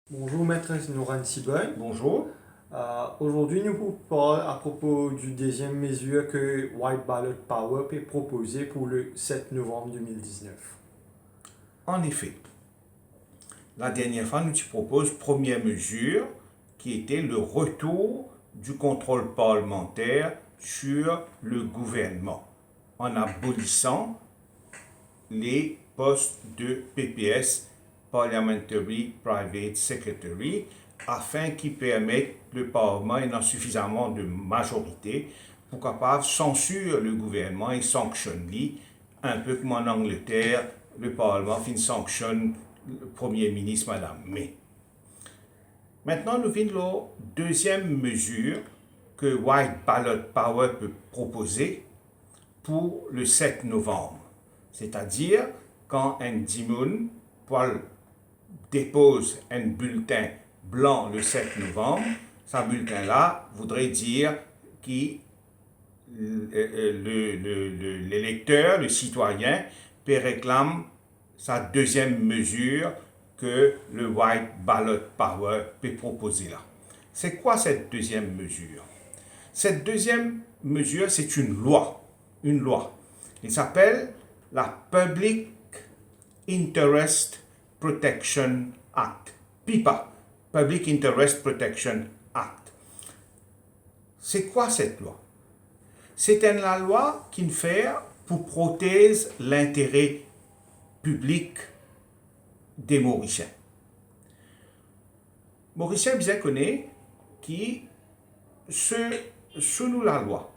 Bonjour Maître Nouran Siboy. Bonjour. Aujourd'hui, nous vous parlons à propos du deuxième mesure que White Ballot Power est proposé pour le 7 novembre 2019. En effet, la dernière fois, nous te proposons première mesure qui était le retour du contrôle parlementaire sur le gouvernement en abolissant les postes de PPS, Parliamentary Private Secretary, afin qu'ils permettent le Parlement ayant suffisamment de majorité pour capable censurer le gouvernement et sanctionner, un peu comme en Angleterre, le Parlement sanctionne le Premier ministre, Madame May. Maintenant, nous venons la deuxième mesure que White Ballot Power peut proposer pour le 7 novembre. C'est-à-dire, quand un Dimoun dépose un bulletin blanc le 7 novembre, ce bulletin-là voudrait dire que l'électeur, le citoyen, peut réclamer sa deuxième mesure que le White Ballot Power peut proposer là. C'est quoi cette deuxième mesure? Cette deuxième mesure, c'est une loi. Une loi. Il s'appelle la Public Interest Protection Act. PIPA. Public Interest Protection Act. C'est quoi cette loi? C'est une loi qui fait pour protéger l'intérêt public des Mauriciens. Mauriciens bien connaît qui, selon la loi,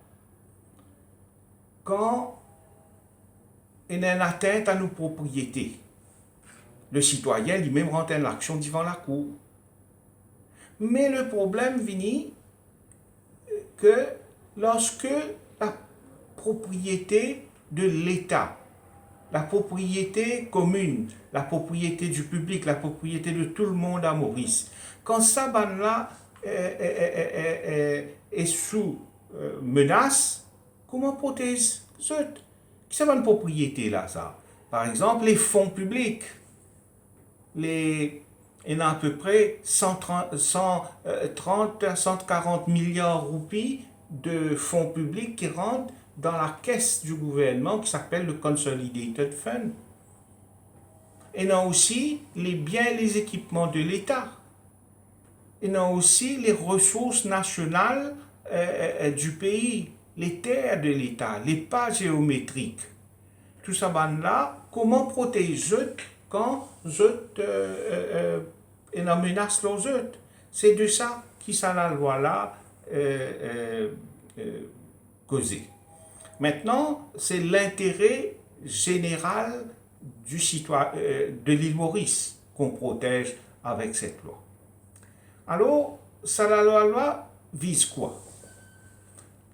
quand il y a une atteinte à nos propriétés, le citoyen lui-même rentre en action devant la cour. Mais le problème vient que lorsque la propriété de l'État, la propriété commune, la propriété du public, la propriété de tout le monde à Maurice, quand ça là est sous menace, comment protéger ça? Qui ça une propriété là, ça? Par exemple, les fonds publics. Il y en a à peu près 140 milliards de roupies de fonds publics qui rentrent dans la caisse du gouvernement qui s'appelle le Consolidated Fund. Il y en a aussi les biens et les équipements de l'État. Il y en a aussi les ressources nationales du pays, les terres de l'État, les pas géométriques. Tout ça, là, comment protéger quand il y a menace les autres? C'est de ça qui ça la loi là causé. Maintenant, c'est l'intérêt général du citoyen de l'île Maurice qu'on protège avec cette loi. Alors, ça la loi vise quoi?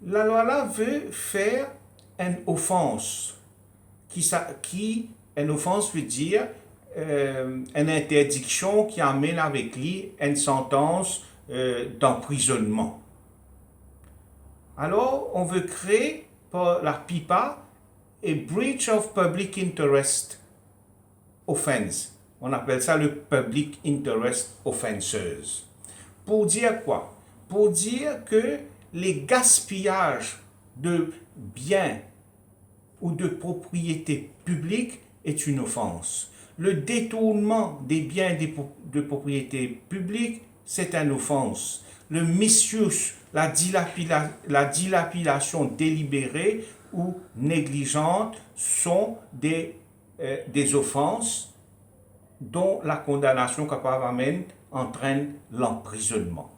La loi là veut faire une offense une offense veut dire une interdiction qui amène avec lui une sentence d'emprisonnement. Alors, on veut créer par la PIPA a breach of public interest offense. On appelle ça le public interest offenses. Pour dire quoi? Pour dire que les gaspillages de biens ou de propriété publique est une offense. Le détournement des biens de propriété publique, c'est une offense. Le misuse, la dilapidation délibérée ou négligente sont des offenses dont la condamnation capable amène entraîne l'emprisonnement.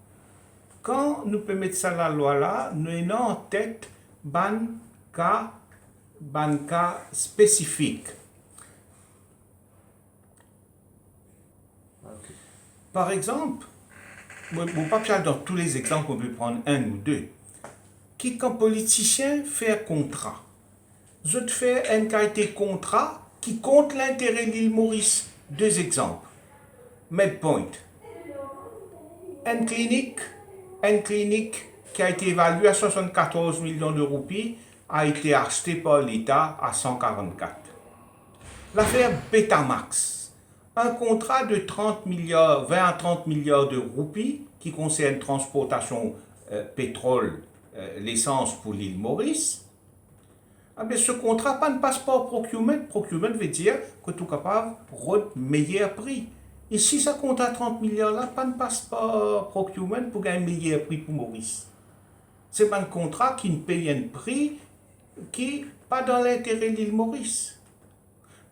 Quand nous pouvons mettre ça dans la loi là, nous avons en tête ban cas spécifique. Okay. Par exemple, pas dans tous les exemples, on peut prendre un ou deux. Qui, quand politicien fait un contrat, je te fais un qualité contrat qui compte l'intérêt de l'île Maurice. Deux exemples. Medpoint. Une clinique qui a été évaluée à 74 millions de roupies a été achetée par l'État à 144. L'affaire Betamax. un contrat de 30 milliards, 20 à 30 milliards de roupies qui concerne transportation pétrole, l'essence pour l'île Maurice. Ah bien, ce contrat pas ne passe pas au procurement. Procurement veut dire que tu es capable de meilleur prix. Et si ça compte à 30 milliards là, pas ne passe pas au procurement pour gagner un meilleur prix pour Maurice. C'est pas un contrat qui ne paye un prix qui n'est pas dans l'intérêt de l'île Maurice.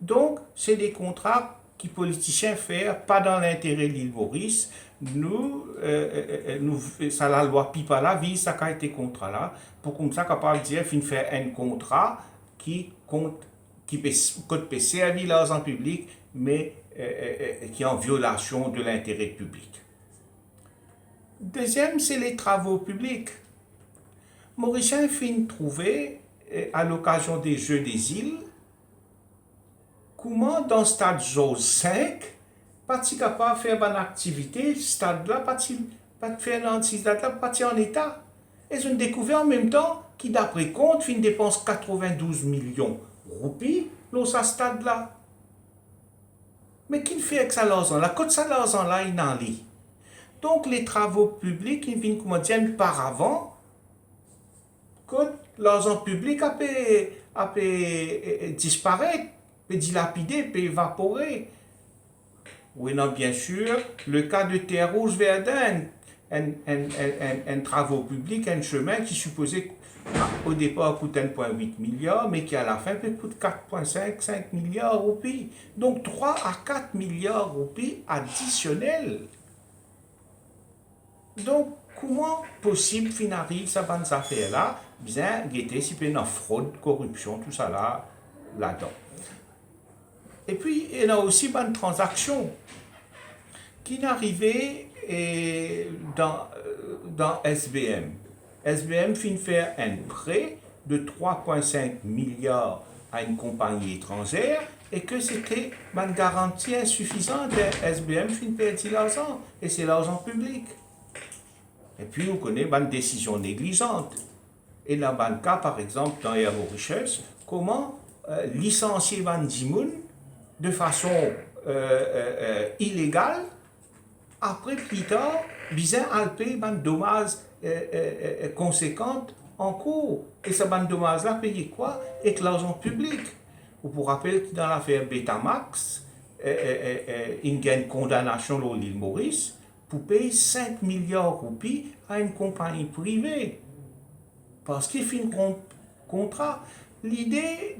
Donc, c'est des contrats qui politiciens font pas dans l'intérêt de l'île Maurice. Nous, ça la loi PIPA la vie, ça a été contrat là, pour comme ça capable de dire qu'il fait un contrat qui compte, qui peut servir l'argent public, mais qui est en violation de l'intérêt public. Deuxième, c'est les travaux publics. Mauricien fin trouver, à l'occasion des Jeux des îles, comment dans le stade Jose 5, pas capable de faire une activité, stade là, pas faire dans ce stade là, pas en état. Et ils ont découvert en même temps qui d'après compte, fin dépense 92 millions de roupies dans ce stade là. Mais qui fait avec ça l'argent là? Quand ça l'argent là, il en lit. Donc les travaux publics, ils viennent comment dire par avant, quand l'argent public a pu disparaître, peut dilapider, peut évaporer. Oui, non, bien sûr, le cas de Terre Rouge Verdun, un travaux public, un chemin qui supposait au départ coûte 1,8 milliard, mais qui à la fin peut coûter 4,5 milliards roupies. Donc 3 à 4 milliards roupies additionnels. Donc, comment possible finir ça bonne affaire là? Bien, guetter si peut y fraude, corruption, tout ça là-dedans. Et puis, il y a aussi une transaction qui n'arrivait dans SBM. SBM finit faire un prêt de 3,5 milliards à une compagnie étrangère et que c'était une garantie insuffisante. SBM finit perdre l'argent et c'est l'argent public. Et puis, on connaît une décision négligente. Et dans le cas, par exemple, dans Air Mauritius, comment licencier Van Diemen de façon illégale, après, plus tard, bien alpé, un dommage conséquent en cours. Et ce dommage-là, payer quoi? Avec l'argent public. Vous vous rappelez que dans l'affaire Betamax, il y a une condamnation dans l'île Maurice pour payer 5 milliards de roupies à une compagnie privée. Parce qu'il fait un contrat. L'idée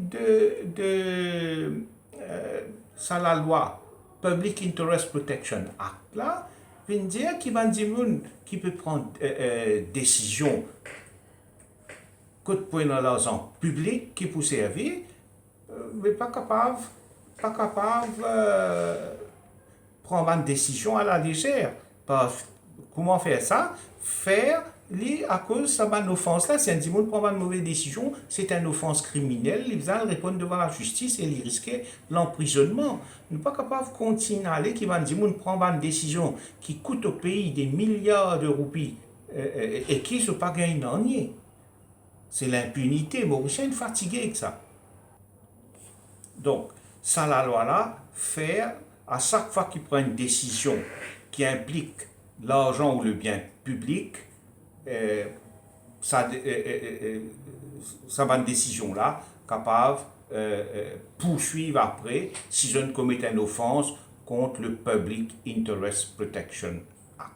ça la loi Public Interest Protection Act là, vient dire qu'il y a des gens qui peuvent prendre décision pour l'argent public qui peut servir, mais pas capable prendre une décision à la légère. Comment faire ça? Faire à cause de cette offense là, si un monde prend une mauvaise décision, c'est une offense criminelle, ils vont répondre devant la justice et ils risquent l'emprisonnement. Nous ne sommes pas capables de continuer à aller, qui va dire prendre une décision qui coûte au pays des milliards de roupies et qui ne sont pas gagnés. C'est l'impunité. Mauricien est fatigué avec ça. Donc, ça la loi là, faire à chaque fois qu'il prend une décision qui implique l'argent ou le bien public, ça va une décision là capable poursuivre après si je ne commets une offense contre le Public Interest Protection Act.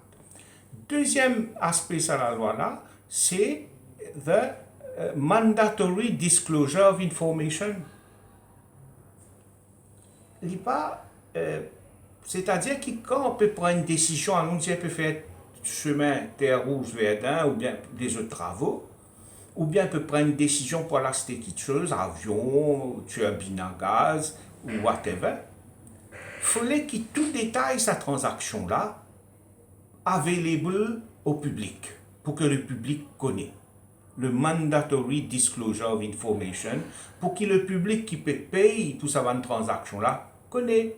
Deuxième aspect de la loi là, c'est the mandatory disclosure of information. C'est-à-dire que quand on peut prendre une décision, on peut faire chemin Terre Rouge Verdun ou bien des autres travaux, ou bien peut prendre une décision pour l'acheter quelque chose, avion, turbine à gaz ou whatever. Il fallait que tout détail de cette transaction-là available au public, pour que le public connaisse. Le mandatory disclosure of information, pour que le public qui peut payer pour cette transaction-là connaisse.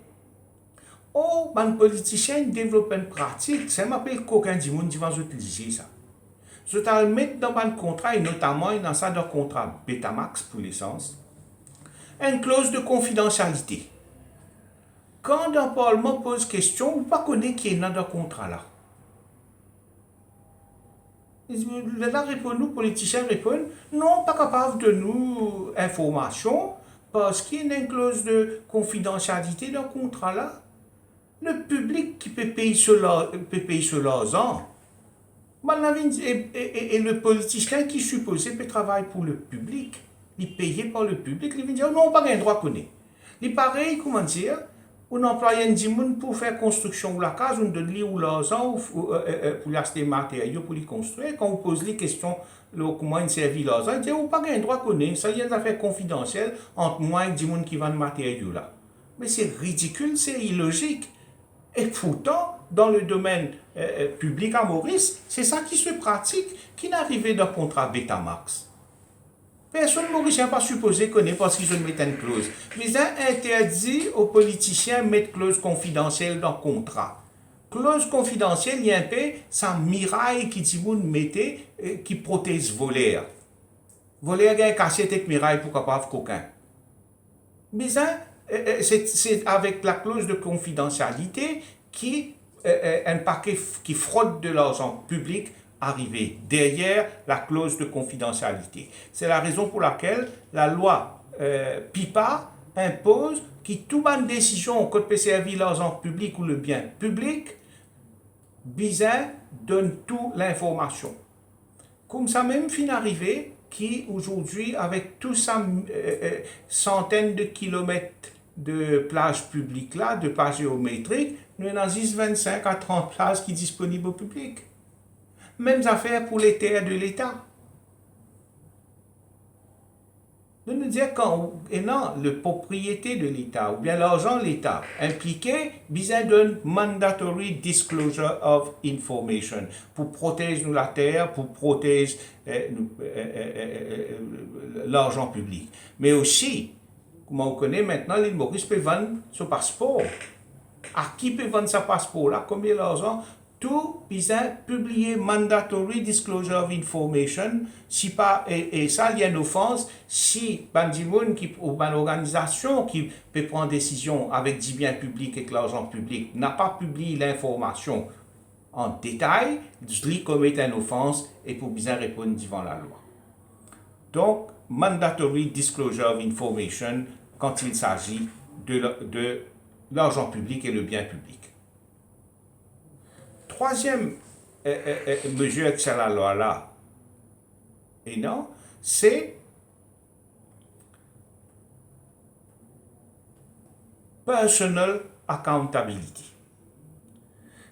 Oh, les politiciens développent une pratique, ça m'appelle qu'aucun du monde qui va utiliser ça. Je vais le mettre dans un contrat, et notamment dans ça dans le contrat Betamax pour l'essence, une clause de confidentialité. quand le Parlement pose question, vous ne connaissez pas qui est dans le contrat là. Là, répondent, nous, politiciens répondent, non, pas capable de nous information, parce qu'il y a une clause de confidentialité dans le contrat là. Le public qui peut payer cela l'argent. Et le politicien qui supposé peut travailler pour le public, il est payé par le public, il vient dire non, pas un droit qu'on est. Il est pareil, comment dire, on emploie un monde pour faire construction de la case, on donne lui ou l'argent pour acheter des matériaux pour les construire. Quand on pose les questions, comment il servit l'argent, il dit oh, pas un droit qu'on est, ça y est, des affaires confidentielles entre moi et des gens qui vendent matériaux là. Mais c'est ridicule, c'est illogique. Et pourtant, dans le domaine public à Maurice, c'est ça qui se pratique, qui n'arrivait d'un contrat Betamax. Personne mauricien n'a pas supposé connaître parce qu'ils ont mis une clause. Mais ils ont interdit aux politiciens de mettre clause confidentielle dans le contrat. Clause confidentielle, il y a un peu, ça miraille qui dit vous mettez, qui protège voleur. Voleur a un cassette avec miraille pour capable coquin. Mais c'est avec la clause de confidentialité qui un paquet qui fraude de l'argent public arrivé derrière la clause de confidentialité. C'est la raison pour laquelle la loi PIPA impose que toute bonne décision que peut servir l'argent public ou le bien public, bizarre donne toute l'information. Comme ça même fin arrivé qui aujourd'hui avec tout ça centaines de kilomètres de plages publiques là, de plages géométriques, nous avons 25 à 30 plages qui sont disponibles au public. Mêmes affaires pour les terres de l'État. De nous dire quand le propriété de l'État ou bien l'argent de l'État impliqué, besoin d'un mandatory disclosure of information pour protéger la terre, pour protéger l'argent public. Mais aussi, comme on connaît maintenant, l'île Maurice peut vendre son passeport. À qui peut vendre ce passeport-là? Combien d'argent? Tout besoin publier mandatory disclosure of information. Si pas, et ça, il y a une offense. Si bandimoun ou une organisation qui peut prendre décision avec du bien public et l'argent public n'a pas publié l'information en détail, il commet une offense et pour bien répondre devant la loi. Donc, mandatory disclosure of information quand il s'agit de l'argent public et le bien public. Troisième mesure que c'est la loi là, et non, c'est personal accountability.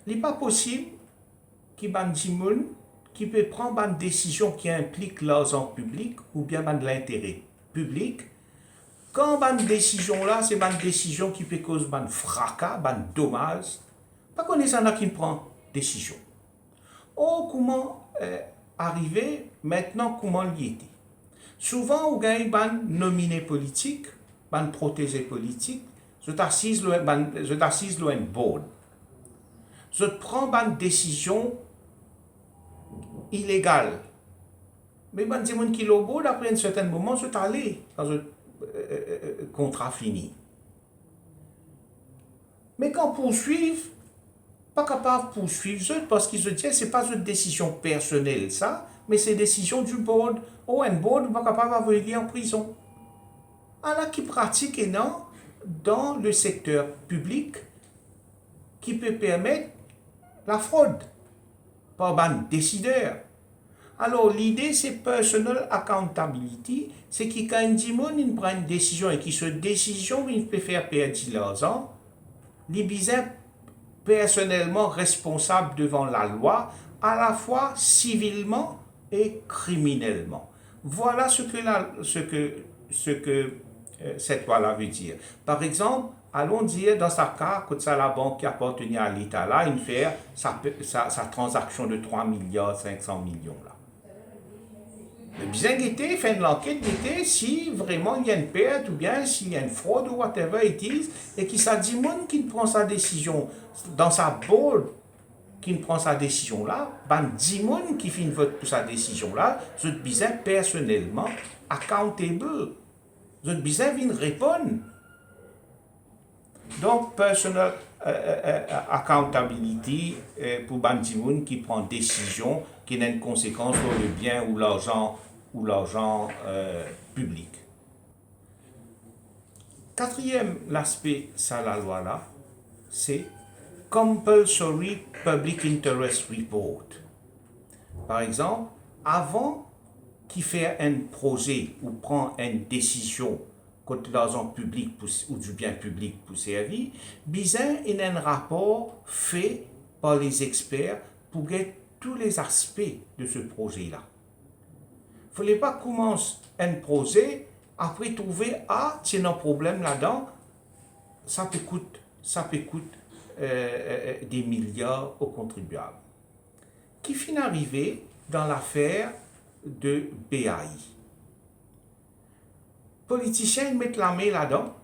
Il n'est pas possible qu'il y ait des gens qui peut prendre une décision qui implique l'argent public ou bien de l'intérêt public. Quand une décision là, c'est une décision qui peut causer un fracas, un dommage. Pas qu'on est là qui prend décision. Oh, comment arriver maintenant, comment l'y était? Souvent, on gagne un nominé politique, un protégé politique, je t'assise le board. Je prends une décision illégale. Mais ben, c'est mon qui le board, après un certain moment, je t'allais dans un contrat fini. Mais quand poursuivre, pas capable de poursuivre parce qu'ils se disent c'est pas une décision personnelle ça, mais c'est une décision du board. Oh, un board pas capable d'envoyer en prison. Alors qui pratique et non dans le secteur public qui peut permettre la fraude par un décideur. Alors l'idée c'est personal accountability, c'est que quand il prend une décision et que cette décision il peut faire perdre l'argent, les bizarres personnellement responsable devant la loi, à la fois civilement et criminellement. Voilà ce que cette loi-là veut dire. Par exemple, allons dire dans sa cas, que ça la banque qui appartenait à l'État là, il fait sa transaction de 3 milliards 500 millions là. Le bien guetté fait l'enquête d'été si vraiment il y a une perte ou bien s'il y a une fraude ou whatever it is et qui ça dit monde qui prend sa décision dans sa board qui prend sa décision là, ben 10 monde qui fait vote pour sa décision là, je besoin personnellement accountable. Je besoin vient répondre. Donc, personal accountability pour Bandimoun qui prend décision qui n'a une conséquence sur le bien ou l'argent public. Quatrième aspect de la loi là, c'est Compulsory Public Interest Report. Par exemple, avant qu'il fait un projet ou prend une décision contre l'argent public ou du bien public pour servir, il y a un rapport fait par les experts pour guetter tous les aspects de ce projet-là. Il ne fallait pas commencer un projet, après trouver, il y a un problème là-dedans, ça peut coûter des milliards aux contribuables. Qui finit arrivé dans l'affaire de BAI. Politiciens mettent la main là-dedans,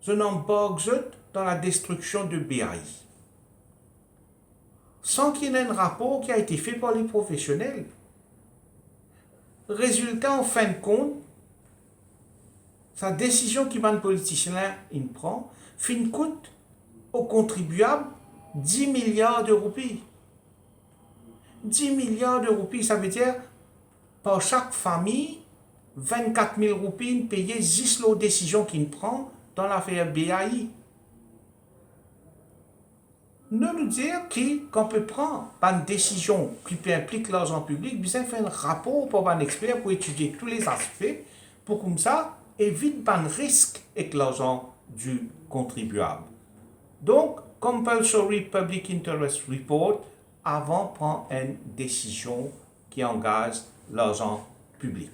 ils embarquent dans la destruction de BAI. Sans qu'il y ait un rapport qui a été fait par les professionnels. Résultat, en fin de compte, sa décision qui le politicien prend, coûte aux contribuables 10 milliards de roupies. 10 milliards de roupies, ça veut dire par chaque famille, 24 000 roupies payées juste la décision qu'il prend dans l'affaire BAI. Nous dire qu'on peut prendre une décision qui peut impliquer l'argent public, bien faire un rapport pour un expert pour étudier tous les aspects, pour comme ça éviter un risque avec l'argent du contribuable. Donc, Compulsory Public Interest Report avant de prendre une décision qui engage l'argent public.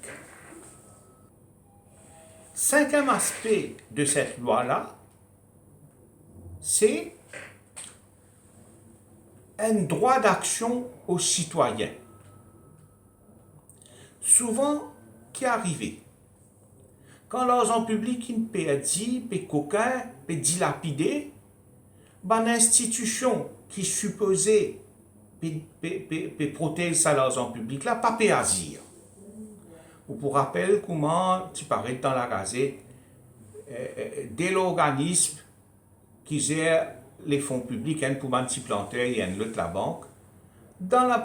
Cinquième aspect de cette loi-là, c'est un droit d'action aux citoyens. Souvent, qui est arrivé? Quand l'argent public est perdu, est coquin, est dilapidé, une institution qui est supposée protéger l'argent public, là, pas peut agir. Ou pour rappel, comment tu parais dans la gazette, dès l'organisme qui gère les fonds publics, un pour un petit planteur et un autre la banque,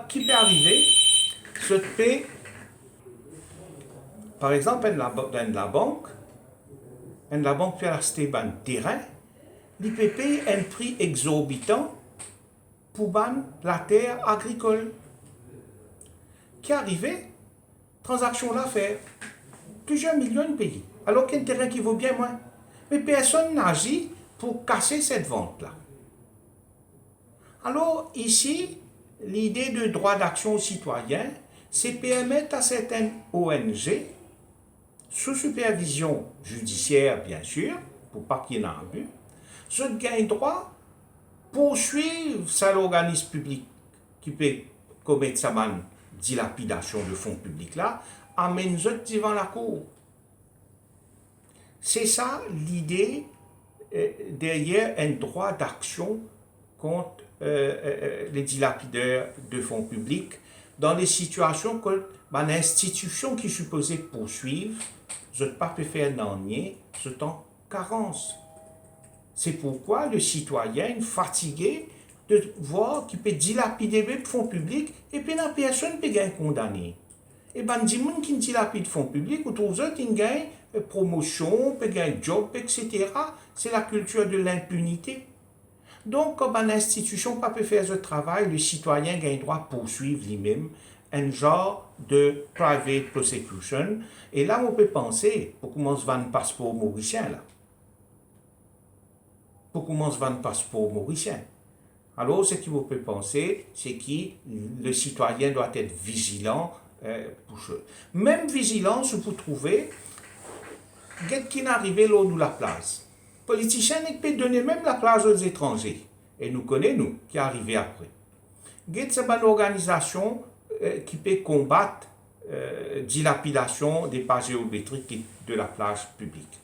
qui peut arriver, ce paie, par exemple, dans la banque peut acheter un terrain, l'IPP a un prix exorbitant pour la terre agricole. Qui est arrivé, transaction d'affaires, plusieurs millions de pays, alors qu'il y a un terrain qui vaut bien moins. Mais personne n'agit pour casser cette vente-là. Alors ici, l'idée de droit d'action aux citoyens, c'est permettre à certaines ONG, sous supervision judiciaire bien sûr, pour pas qu'il y ait un abus, se gagnent droit poursuivre ça l'organisme public qui peut commettre sa dilapidation de fonds publics là, amène devant la cour. C'est ça l'idée derrière un droit d'action contre les dilapideurs de fonds publics dans les situations que l'institution qui est supposée poursuivre, je ne peux pas faire n'ennier, ce temps carence. C'est pourquoi le citoyen est fatigué de voir qu'il peut dilapider les fonds publics et puis la personne ne peut pas être condamnée. Et bien, des gens qui dilapident fonds publics, ou tous autres, ils gagnent promotion, ils gagnent job, etc. C'est la culture de l'impunité. Donc, comme une institution ne peut pas faire ce travail, le citoyen gagne droit à poursuivre lui-même un genre de private prosecution. Et là, on peut penser, pour commencer à vendre un passeport mauricien, là. Pour commencer à vendre un passeport mauricien. Alors, ce qu'il peut penser, c'est que le citoyen doit être vigilant pour ça. Même vigilance, vous trouver, qui n'est arrivé là où la place. Politicien ne peut donner même la place aux étrangers. Et nous connaissons, nous, qui est arrivé après. C'est une organisation qui peut combattre dilapidation des pages géométriques de la plage publique.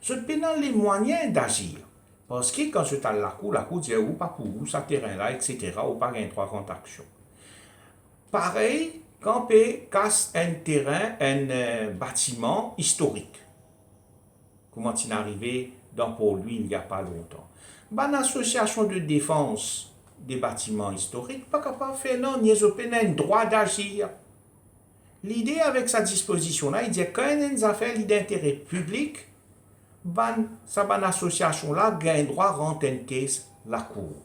Ce peut donner les moyens d'agir. Parce que quand je suis à la cour dit ou pas pour où, ça terrain-là, etc., ou pas gain droit contre action. Pareil, quand on casse un terrain, un bâtiment historique. Comment il est arrivé dans Port-Louis il n'y a pas longtemps. Une association de défense des bâtiments historiques pas capable de faire non, il y a un droit d'agir. L'idée avec sa disposition-là, il dit que quand il y a une affaire d'intérêt public, cette association-là a un droit de rentrer une caisse la cour.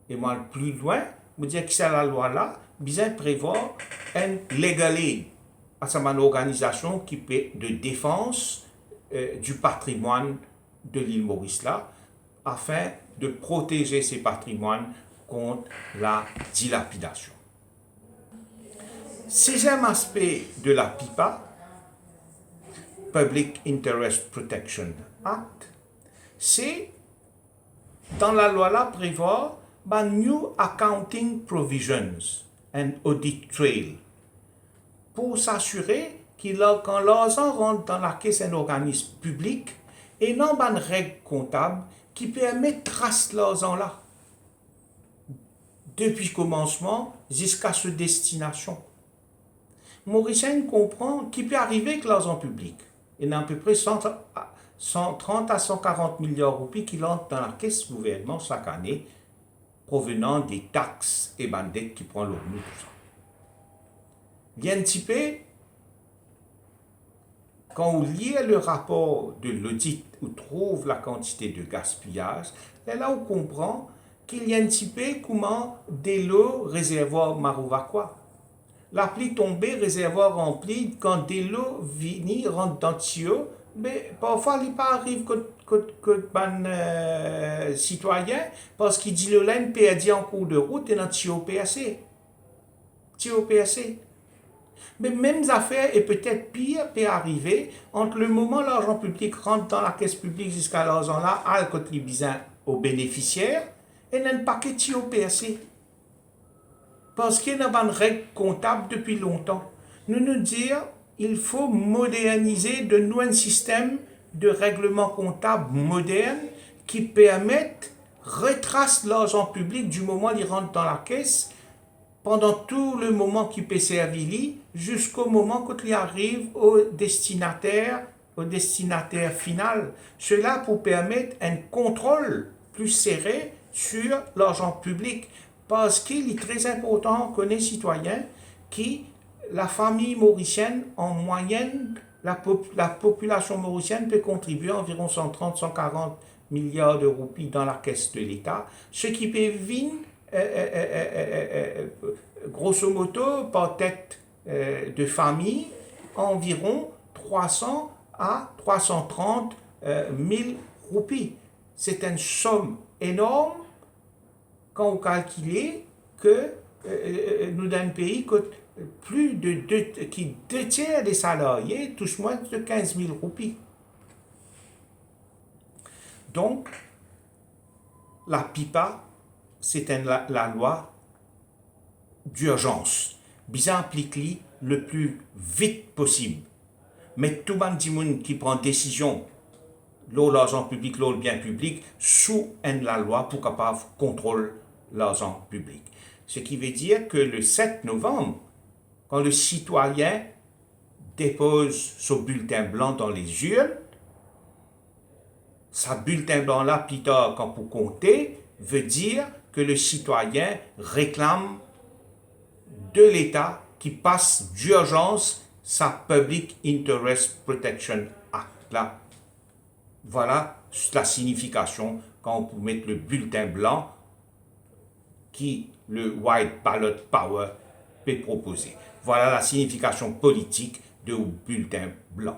Et moi, plus loin, je dis que c'est la loi-là, bien prévoir un legal aid à cette organisation qui fait de défense du patrimoine de l'île Maurice-là, afin de protéger ces patrimoines contre la dilapidation. Sixième aspect de la PIPA, Public Interest Protection Act, c'est dans la loi-là prévoir New Accounting Provisions and Audit Trail pour s'assurer quand l'argent rentre dans la caisse d'un organisme public et non une règle comptable qui permet de tracer l'argent-là depuis le commencement jusqu'à sa destination. Mauricien comprend qu'il peut arriver avec l'argent public. Il y a à peu près 130 à 140 milliards de roupies qui entrent dans la caisse du gouvernement chaque année, provenant des taxes et bandettes qui prennent leur nous, tout ça. Il y a un petit peu, quand on lit le rapport de l'audit où on trouve la quantité de gaspillage, là on comprend qu'il y a un petit peu comment des lots réservoirs marovaquois. La pluie tombée, réservoir rempli, quand des lots viennent, rentrent dans le tuyau, mais parfois il pas arrive que citoyen, parce qu'il dit le laine perdu en cours de route et dans le tuyau PAC. Mais même affaire et peut-être pire peut arriver entre le moment où l'argent public rentre dans la caisse publique jusqu'à l'argent là, à côté les bisins aux bénéficiaires, et un paquet de tuyau PAC. Parce qu'il y a une règle comptable depuis longtemps. Nous dire il faut moderniser de nouveaux systèmes de règlement comptable moderne qui permettent de retracer l'argent public du moment où il rentre dans la caisse pendant tout le moment qu'il peut servir jusqu'au moment où il arrive au destinataire final. Cela pour permettre un contrôle plus serré sur l'argent public. Parce qu'il est très important qu'on ait citoyens qui, la famille mauricienne, en moyenne, la population mauricienne peut contribuer à environ 130-140 milliards de roupies dans la caisse de l'État, ce qui peut venir, grosso modo, par tête de famille, environ 300 à 330 000 roupies. C'est une somme énorme quand on calcule que nous dans un pays que plus de deux tiers des salariés touchent moins de 15 000 roupies. Donc, la PIPA, c'est la loi d'urgence. Bien appliquée le plus vite possible. Mais tout le monde qui prend décision l'argent public, le bien public, sous la loi pour capable contrôler l'argent public. Ce qui veut dire que le 7 novembre, quand le citoyen dépose son bulletin blanc dans les urnes, ce bulletin blanc-là, plus tard, quand pour compter, veut dire que le citoyen réclame de l'État qui passe d'urgence sa Public Interest Protection Act. Là, voilà la signification quand on peut mettre le bulletin blanc qui le White Ballot Power peut proposer. Voilà la signification politique de bulletin blanc.